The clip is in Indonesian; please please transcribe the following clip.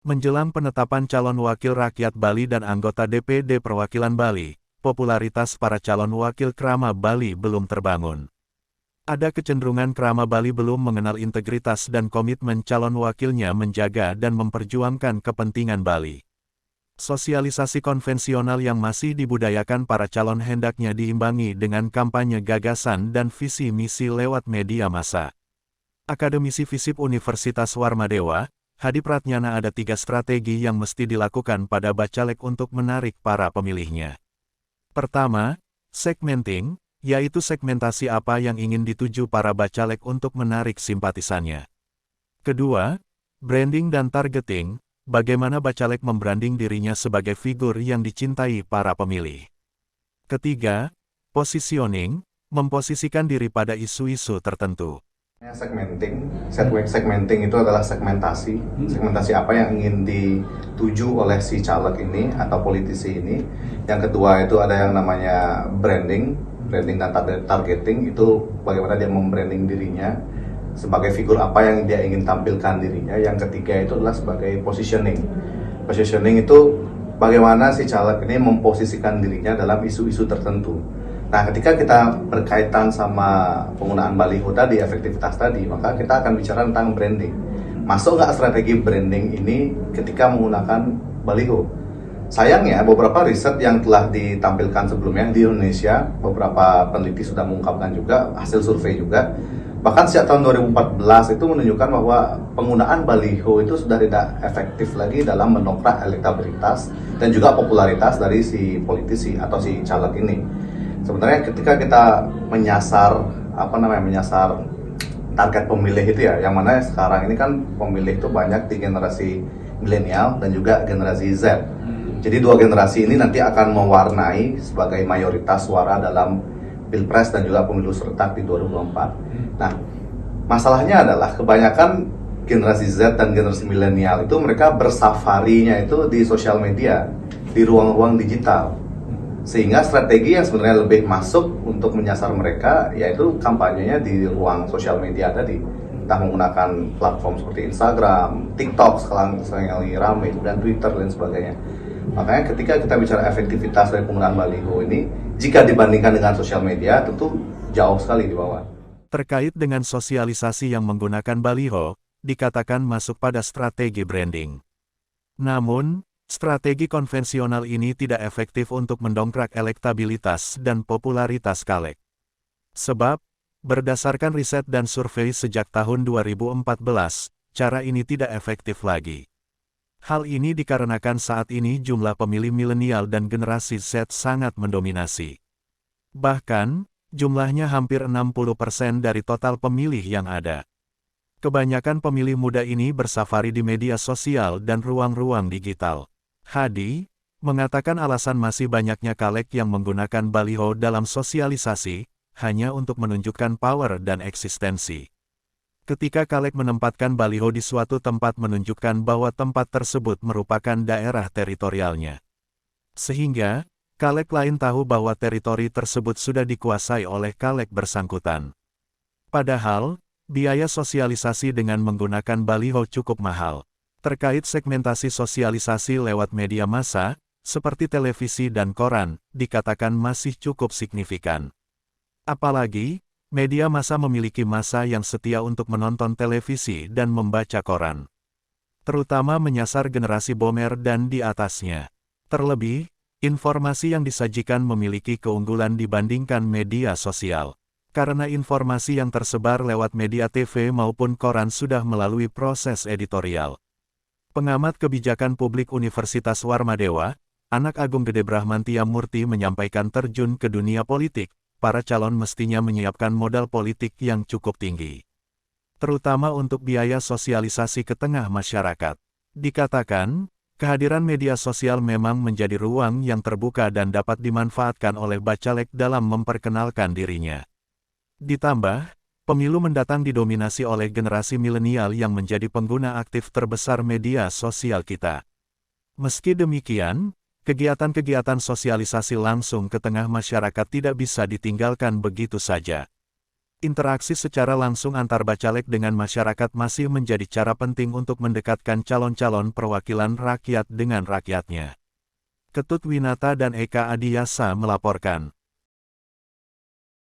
Menjelang penetapan calon wakil rakyat Bali dan anggota DPD Perwakilan Bali, popularitas para calon wakil Krama Bali belum terbangun. Ada kecenderungan Krama Bali belum mengenal integritas dan komitmen calon wakilnya menjaga dan memperjuangkan kepentingan Bali. Sosialisasi konvensional yang masih dibudayakan para calon hendaknya diimbangi dengan kampanye gagasan dan visi misi lewat media massa. Akademisi FISIP Universitas Warmadewa, Hadi Pratnyana, ada 3 strategi yang mesti dilakukan pada Bacalek untuk menarik para pemilihnya. Pertama, segmenting, yaitu segmentasi apa yang ingin dituju para Bacalek untuk menarik simpatisannya. Kedua, branding dan targeting, bagaimana Bacalek membranding dirinya sebagai figur yang dicintai para pemilih. Ketiga, positioning, memposisikan diri pada isu-isu tertentu. Segmenting itu adalah segmentasi apa yang ingin dituju oleh si caleg ini atau politisi ini. Yang kedua itu ada yang namanya branding dan targeting, itu bagaimana dia membranding dirinya sebagai figur apa yang dia ingin tampilkan dirinya. Yang ketiga itu adalah sebagai positioning itu bagaimana si caleg ini memposisikan dirinya dalam isu-isu tertentu. Nah, ketika kita berkaitan sama penggunaan baliho tadi, efektivitas tadi, maka kita akan bicara tentang branding. Masuk nggak strategi branding ini ketika menggunakan baliho? Sayangnya, beberapa riset yang telah ditampilkan sebelumnya di Indonesia, beberapa peneliti sudah mengungkapkan juga, hasil survei juga, bahkan sejak tahun 2014 itu menunjukkan bahwa penggunaan baliho itu sudah tidak efektif lagi dalam mendongkrak elektabilitas dan juga popularitas dari si politisi atau si caleg ini. Sebenarnya ketika kita menyasar target pemilih itu ya, yang mana sekarang ini kan pemilih itu banyak di generasi milenial dan juga generasi Z. Jadi dua generasi ini nanti akan mewarnai sebagai mayoritas suara dalam Pilpres dan juga pemilu serentak di 2024. Nah, masalahnya adalah kebanyakan generasi Z dan generasi milenial itu mereka bersafarinya itu di sosial media, di ruang-ruang digital. Sehingga strategi yang sebenarnya lebih masuk untuk menyasar mereka yaitu kampanyenya di ruang sosial media tadi, entah menggunakan platform seperti Instagram, TikTok sekarang lagi ramai, dan Twitter dan sebagainya. Makanya ketika kita bicara efektivitas dari penggunaan baliho ini, jika dibandingkan dengan sosial media tentu jauh sekali di bawah. Terkait dengan sosialisasi yang menggunakan baliho, dikatakan masuk pada strategi branding. Namun, strategi konvensional ini tidak efektif untuk mendongkrak elektabilitas dan popularitas caleg. Sebab, berdasarkan riset dan survei sejak tahun 2014, cara ini tidak efektif lagi. Hal ini dikarenakan saat ini jumlah pemilih milenial dan generasi Z sangat mendominasi. Bahkan, jumlahnya hampir 60% dari total pemilih yang ada. Kebanyakan pemilih muda ini bersafari di media sosial dan ruang-ruang digital. Hadi mengatakan alasan masih banyaknya caleg yang menggunakan baliho dalam sosialisasi hanya untuk menunjukkan power dan eksistensi. Ketika caleg menempatkan baliho di suatu tempat menunjukkan bahwa tempat tersebut merupakan daerah teritorialnya. Sehingga, caleg lain tahu bahwa teritori tersebut sudah dikuasai oleh caleg bersangkutan. Padahal, biaya sosialisasi dengan menggunakan baliho cukup mahal. Terkait segmentasi sosialisasi lewat media massa, seperti televisi dan koran, dikatakan masih cukup signifikan. Apalagi, media massa memiliki massa yang setia untuk menonton televisi dan membaca koran. Terutama menyasar generasi boomers dan di atasnya. Terlebih, informasi yang disajikan memiliki keunggulan dibandingkan media sosial. Karena informasi yang tersebar lewat media TV maupun koran sudah melalui proses editorial. Pengamat kebijakan publik Universitas Warmadewa, Anak Agung Gede Brahmantia Murti menyampaikan terjun ke dunia politik, para calon mestinya menyiapkan modal politik yang cukup tinggi. Terutama untuk biaya sosialisasi ke tengah masyarakat. Dikatakan, kehadiran media sosial memang menjadi ruang yang terbuka dan dapat dimanfaatkan oleh Bacalek dalam memperkenalkan dirinya. Ditambah, pemilu mendatang didominasi oleh generasi milenial yang menjadi pengguna aktif terbesar media sosial kita. Meski demikian, kegiatan-kegiatan sosialisasi langsung ke tengah masyarakat tidak bisa ditinggalkan begitu saja. Interaksi secara langsung antar bacalek dengan masyarakat masih menjadi cara penting untuk mendekatkan calon-calon perwakilan rakyat dengan rakyatnya. Ketut Winata dan Eka Adiyasa melaporkan.